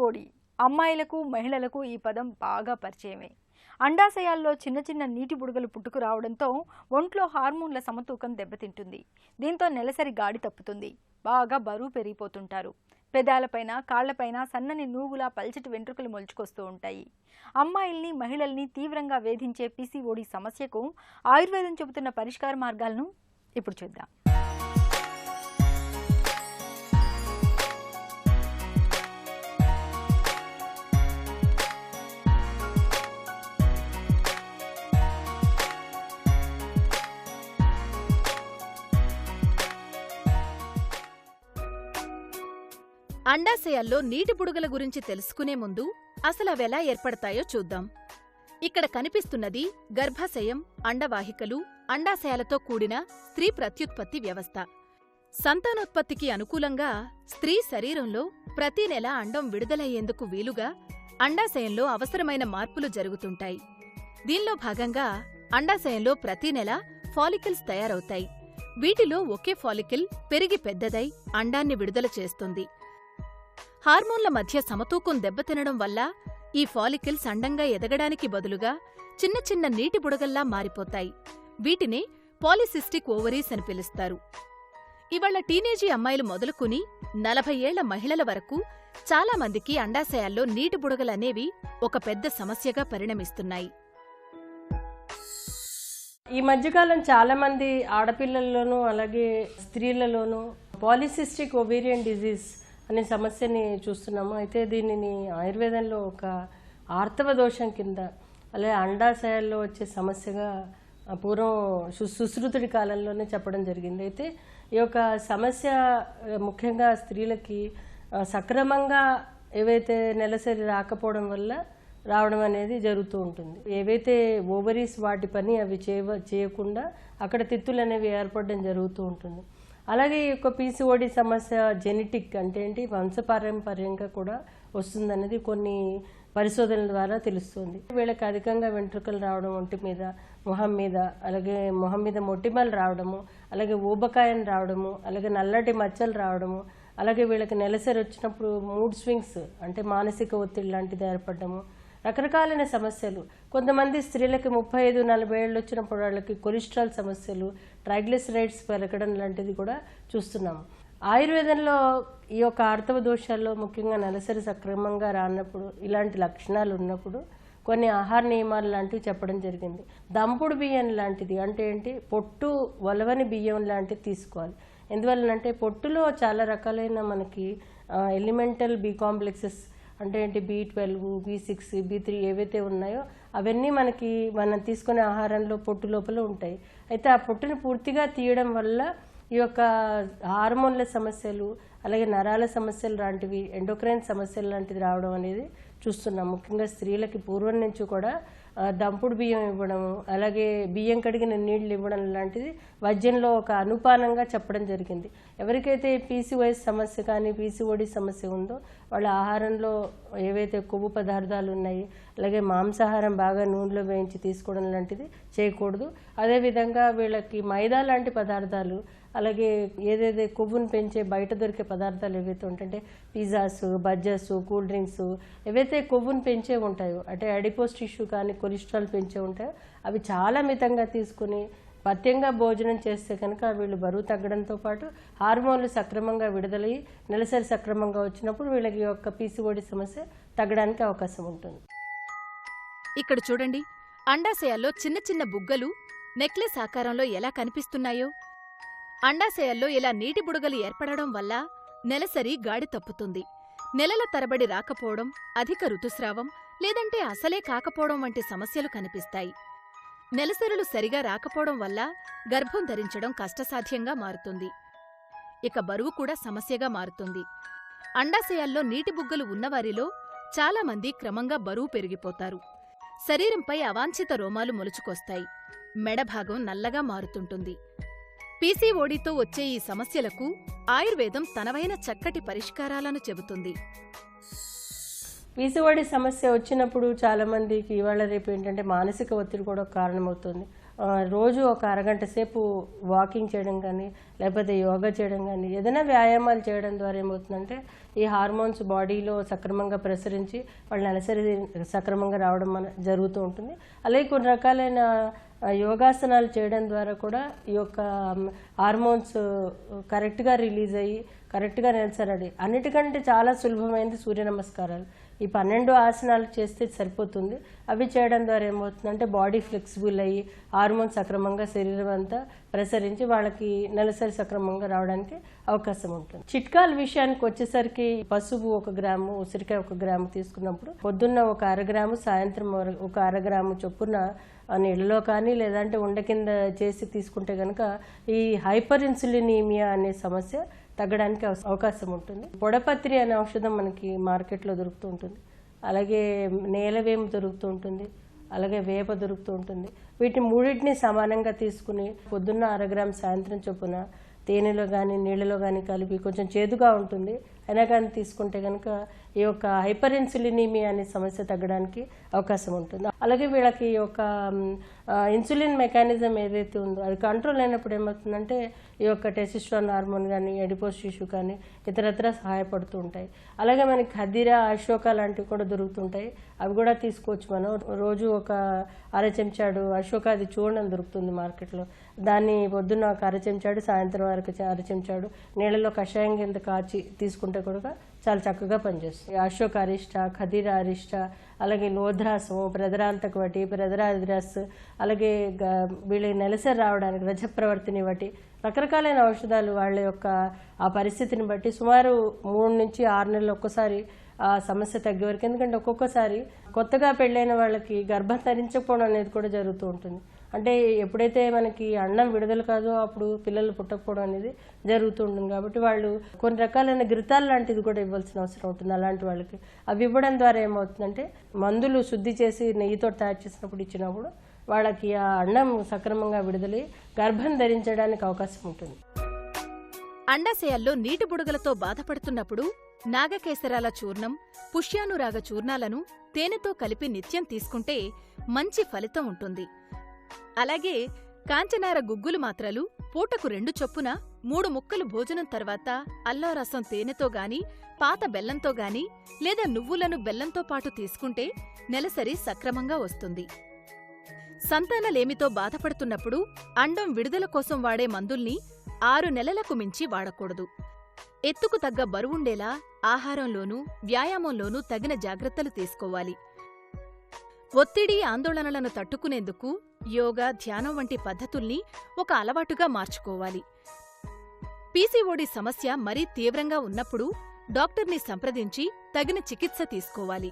PCOD అమ్మాయిలకు మహిళలకు ఈ పదం బాగా పరిచయమే. అండాశయాల్లో చిన్న చిన్న నీటి బుడగలు పుట్టుకు రావడంతో ఒంట్లో హార్మోన్ల సమతూకం దెబ్బతింటుంది. దీంతో నెలసరి గాడి తప్పుతుంది. బాగా బరువు పెరిగిపోతుంటారు. పెదాలపైన కాళ్లపైన సన్నని నూగులా పల్చటి వెంట్రుకలు మొలుచుకొస్తూ ఉంటాయి. అమ్మాయిల్ని మహిళల్ని తీవ్రంగా వేధించే పీసీఓడి సమస్యకు ఆయుర్వేదం చెబుతున్న పరిష్కార మార్గాలను ఇప్పుడు చూద్దాం. అండాశయాల్లో నీటి బుడగల గురించి తెలుసుకునే ముందు అసలవెలా ఏర్పడతాయో చూద్దాం. ఇక్కడ కనిపిస్తున్నది గర్భాశయం, అండవాహికలు, అండాశయాలతో కూడిన స్త్రీ ప్రత్యుత్పత్తి వ్యవస్థ. సంతానోత్పత్తికి అనుకూలంగా స్త్రీ శరీరంలో ప్రతి నెల అండం విడుదలయ్యేందుకు వీలుగా అండాశయంలో అవసరమైన మార్పులు జరుగుతుంటాయి. దీనిలో భాగంగా అండాశయంలో ప్రతి నెల ఫాలికల్స్ తయారవుతాయి. వీటిలో ఒకే ఫాలికల్ పెరిగి పెద్దదై అండాన్ని విడుదల చేస్తుంది. హార్మోన్ల మధ్య సమతూకం దెబ్బతినడం వల్ల ఈ ఫాలికల్స్ అండంగా ఎదగడానికి బదులుగా చిన్న చిన్న నీటి బుడగల్లా మారిపోతాయి. వీటినే పాలిసిస్టిక్ ఓవరీస్ అని పిలుస్తారు. ఇవాళ టీనేజీ అమ్మాయిలు మొదలుకుని 40 ఏళ్ల మహిళల వరకు చాలామందికి అండాశయాల్లో నీటి బుడగలనేవి ఒక పెద్ద సమస్యగా పరిణమిస్తున్నాయి. ఈ మధ్యకాలం చాలామంది ఆడపిల్లల్లోనూ అలాగే స్త్రీలలోనూ పాలిసిస్టిక్ ఓవేరియన్ డిజీజ్ అనే సమస్యని చూస్తున్నాము. అయితే దీనిని ఆయుర్వేదంలో ఒక ఆర్తవ దోషం కింద అలాగే అండాశయాల్లో వచ్చే సమస్యగా పూర్వం సుశ్రుతుడి కాలంలోనే చెప్పడం జరిగింది. అయితే ఈ యొక్క సమస్య ముఖ్యంగా స్త్రీలకి సక్రమంగా ఏవైతే నెలసరి రాకపోవడం వల్ల రావడం అనేది జరుగుతూ ఉంటుంది. ఏవైతే ఓవరీస్ వాటి పని అవి చేయకుండా అక్కడ తిత్తులు అనేవి ఏర్పడడం జరుగుతూ ఉంటుంది. అలాగే ఈ యొక్క పీసీఓడి సమస్య జెనెటిక్ అంటే ఏంటి వంశపారంపర్యంగా కూడా వస్తుందనేది కొన్ని పరిశోధనల ద్వారా తెలుస్తుంది. వీళ్ళకి అధికంగా వెంట్రుకలు రావడం ఒంటి మీద, మొహం మీద, అలాగే మొహం మీద మొటిమలు రావడము, అలాగే ఊబకాయం రావడము, అలాగే నల్లటి మచ్చలు రావడము, అలాగే వీళ్ళకి నెలసరి వచ్చినప్పుడు మూడ్ స్వింగ్స్ అంటే మానసిక ఒత్తిడి లాంటిది ఏర్పడము, రకరకాలైన సమస్యలు. కొంతమంది స్త్రీలకి 35-40 ఏళ్ళు వచ్చినప్పుడు వాళ్ళకి కొలెస్ట్రాల్ సమస్యలు, ట్రైగ్లిసరైడ్స్ పెరగడం లాంటిది కూడా చూస్తున్నాము. ఆయుర్వేదంలో ఈ యొక్క ఆర్తవ దోషాల్లో ముఖ్యంగా నెలసరి సక్రమంగా రానప్పుడు ఇలాంటి లక్షణాలు ఉన్నప్పుడు కొన్ని ఆహార నియమాలు లాంటివి చెప్పడం జరిగింది. దంపుడు బియ్యం లాంటిది అంటే ఏంటి, పొట్టు వలవని బియ్యం లాంటిది తీసుకోవాలి. ఎందువల్లనంటే పొట్టులో చాలా రకాలైన మనకి ఎలిమెంటల్ బి కాంప్లెక్సెస్ అంటే ఏంటి B12, B6, B3 ఏవైతే ఉన్నాయో అవన్నీ మనం తీసుకునే ఆహారంలో పొట్టు లోపల ఉంటాయి. అయితే ఆ పొట్టుని పూర్తిగా తీయడం వల్ల ఈ యొక్క హార్మోన్ల సమస్యలు అలాగే నరాల సమస్యలు లాంటివి, ఎండోక్రైన్ సమస్యలు లాంటివి రావడం అనేది చూస్తున్నాం. ముఖ్యంగా స్త్రీలకి పూర్వం నుంచి కూడా దంపుడు బియ్యం ఇవ్వడము, అలాగే బియ్యం కడిగిన నీళ్లు ఇవ్వడం లాంటిది వైద్యంలో ఒక అనుపానంగా చెప్పడం జరిగింది. ఎవరికైతే పీసీఓఎస్ సమస్య కానీ పీసీఓడి సమస్య ఉందో వాళ్ళ ఆహారంలో ఏవైతే కొవ్వు పదార్థాలు ఉన్నాయి, అలాగే మాంసాహారం బాగా నూనెలో వేయించి తీసుకోవడం లాంటిది చేయకూడదు. అదేవిధంగా వీళ్ళకి మైదా లాంటి పదార్థాలు, అలాగే ఏదైతే కొవ్వును పెంచే బయట దొరికే పదార్థాలు ఏవైతే ఉంటాయంటే పిజ్జాస్, బర్గర్స్, కూల్ డ్రింక్స్ ఏవైతే కొవ్వును పెంచే ఉంటాయో అంటే అడిపోస్ టిష్యూ కానీ కొలెస్ట్రాల్ పెంచే ఉంటాయో అవి చాలా మితంగా తీసుకుని పథ్యంగా భోజనం చేస్తే కనుక వీళ్ళు బరువు తగ్గడంతో పాటు హార్మోన్లు సక్రమంగా విడుదలయ్యి నెలసరి సక్రమంగా వచ్చినప్పుడు వీళ్ళకి యొక్క పీసీఓడి సమస్య తగ్గడానికి అవకాశం ఉంటుంది. ఇక్కడ చూడండి, అండాశయాల్లో చిన్న చిన్న బుగ్గలు నెక్లెస్ ఆకారంలో ఎలా కనిపిస్తున్నాయో. అండాశయాల్లో ఇలా నీటి బుడగలు ఏర్పడడం వల్ల నెలసరి గాడి తప్పుతుంది. నెలల తరబడి రాకపోవడం, అధిక ఋతుస్రావం లేదంటే అసలే కాకపోవడం వంటి సమస్యలు కనిపిస్తాయి. నెలసరులు సరిగా రాకపోవడం వల్ల గర్భం ధరించడం కష్టసాధ్యంగా మారుతుంది. ఇక బరువు కూడా సమస్యగా మారుతుంది. అండాశయాల్లో నీటి బుగ్గలు ఉన్నవారిలో చాలామంది క్రమంగా బరువు పెరిగిపోతారు. శరీరంపై అవాంఛిత రోమాలు మొలుచుకొస్తాయి. మెడభాగం నల్లగా మారుతుంటుంది. పీసీఓడితో వచ్చే ఈ సమస్యలకు ఆయుర్వేదం తనవైన చక్కటి పరిష్కారాలను చెబుతుంది. పీసీఓడి సమస్య వచ్చినప్పుడు చాలామందికి ఇవాళ రేపు ఏంటంటే మానసిక ఒత్తిడి కూడా కారణమవుతుంది. రోజు ఒక అరగంట సేపు వాకింగ్ చేయడం కానీ లేకపోతే యోగా చేయడం కానీ ఏదైనా వ్యాయామాలు చేయడం ద్వారా ఏమవుతుందంటే ఈ హార్మోన్స్ బాడీలో సక్రమంగా ప్రసరించి వాళ్ళు నెలసరి సక్రమంగా రావడం జరుగుతూ ఉంటుంది. అలాగే కొన్ని రకాలైన యోగాసనాలు చేయడం ద్వారా కూడా ఈ యొక్క హార్మోన్స్ కరెక్ట్గా రిలీజ్ అయ్యి కరెక్ట్గా నెలసరి. అన్నిటికంటే చాలా సులభమైనది సూర్య నమస్కారాలు. ఈ 12 ఆసనాలు చేస్తే సరిపోతుంది. అవి చేయడం ద్వారా ఏమవుతుందంటే బాడీ ఫ్లెక్సిబుల్ అయ్యి హార్మోన్స్ సక్రమంగా శరీరం అంతా ప్రసరించి వాళ్ళకి నెలసరి సక్రమంగా రావడానికి అవకాశం ఉంటుంది. చిట్కాల విషయానికి వచ్చేసరికి పసుపు 1 గ్రాము, ఉసిరికాయ 1 గ్రాము తీసుకున్నప్పుడు పొద్దున్న ఒక 1/2 గ్రాము, సాయంత్రం ఒక 1/2 గ్రాము చొప్పున నీళ్ళలో కానీ లేదంటే ఉండ కింద చేసి తీసుకుంటే కనుక ఈ హైపర్ ఇన్సులినీమియా అనే సమస్య తగ్గడానికి అవకాశం ఉంటుంది. పొడపత్రి అనే ఔషధం మనకి మార్కెట్లో దొరుకుతూ ఉంటుంది. అలాగే నేలవేము దొరుకుతూ ఉంటుంది. అలాగే వేప దొరుకుతూ ఉంటుంది. వీటిని మూడింటిని సమానంగా తీసుకుని పొద్దున్న 1/2 గ్రాము, సాయంత్రం చొప్పున తేనెలో కానీ నీళ్ళలో కానీ కలిపి కొంచెం చేదుగా ఉంటుంది అయినా కానీ తీసుకుంటే కనుక ఈ యొక్క హైపర్ ఇన్సులినీమియా అనే సమస్య తగ్గడానికి అవకాశం ఉంటుంది. అలాగే వీళ్ళకి ఈ యొక్క ఇన్సులిన్ మెకానిజం ఏదైతే ఉందో అది కంట్రోల్ అయినప్పుడు ఏమవుతుందంటే ఈ యొక్క టెస్టోస్టెరాన్ హార్మోన్ కానీ ఎడిపోస్ టిష్యూ కానీ ఇతరత్ర సహాయపడుతూ ఉంటాయి. అలాగే మనకి ఖదీరా, అశోక లాంటివి కూడా దొరుకుతుంటాయి. అవి కూడా తీసుకోవచ్చు. మనం రోజు ఒక 1/2 చెంచాడు అశోక అది చూడడం దొరుకుతుంది మార్కెట్లో. దాన్ని పొద్దున్న ఒక 1/2 చెంచాడు, సాయంత్రం వరకు 1/2 చెంచాడు నీళ్ళలో కషాయం కింద కాచి తీసుకుంటే కూడా చాలా చక్కగా పనిచేస్తుంది. అశోక అరిష్ట, ఖదీరా అరిష్ట, అలాగే లోధ్రాసం, ప్రదరాంతక వటి, ప్రదరాద్రాస్, అలాగే వీళ్ళకి నెలసరి రావడానికి రజప్రవర్తిని బట్టి రకరకాలైన ఔషధాలు వాళ్ళ యొక్క ఆ పరిస్థితిని బట్టి సుమారు 3 నుంచి 6 నెలలు ఒక్కసారి ఆ సమస్య తగ్గే వరకు. ఎందుకంటే ఒక్కొక్కసారి కొత్తగా పెళ్ళైన వాళ్ళకి గర్భం ధరించకపోవడం అనేది కూడా జరుగుతూ ఉంటుంది. అంటే ఎప్పుడైతే మనకి అండం విడుదల కాదో అప్పుడు పిల్లలు పుట్టకపోవడం అనేది జరుగుతూ ఉంటుంది. కాబట్టి వాళ్ళు కొన్ని రకాలైన ఘృతాలు లాంటిది కూడా ఇవ్వాల్సిన అవసరం ఉంటుంది అలాంటి వాళ్ళకి. అవి ఇవ్వడం ద్వారా ఏమవుతుందంటే మందులు శుద్ధి చేసి నెయ్యితో తయారు చేసినప్పుడు ఇచ్చినప్పుడు వాళ్ళకి ఆ అండం సక్రమంగా విడుదలై గర్భం ధరించడానికి అవకాశం ఉంటుంది. అండాశయాల్లో నీటి బుడగలతో బాధపడుతున్నప్పుడు నాగకేసరాల చూర్ణం, పుష్యానురాగ చూర్ణాలను తేనెతో కలిపి నిత్యం తీసుకుంటే మంచి ఫలితం ఉంటుంది. అలాగే కాంచనార గుగ్గులు మాత్రలు పూటకు 2 చొప్పున 3 ముక్కలు భోజనం తర్వాత అల్లారసం తేనెతో గాని, పాత బెల్లంతో గాని లేదా నువ్వులను బెల్లంతో పాటు తీసుకుంటే నెలసరి సక్రమంగా వస్తుంది. సంతానలేమితో బాధపడుతున్నప్పుడు అండం విడుదల కోసం వాడే మందుల్ని 6 నెలలకు మించి వాడకూడదు. ఎత్తుకు తగ్గ బరువుండేలా ఆహారంలోనూ వ్యాయామంలోనూ తగిన జాగ్రత్తలు తీసుకోవాలి. ఒత్తిడి, ఆందోళనలను తట్టుకునేందుకు యోగా, ధ్యానం వంటి పద్ధతుల్ని ఒక అలవాటుగా మార్చుకోవాలి. పీసీఓడీ సమస్య మరీ తీవ్రంగా ఉన్నప్పుడు డాక్టర్ని సంప్రదించి తగిన చికిత్స తీసుకోవాలి.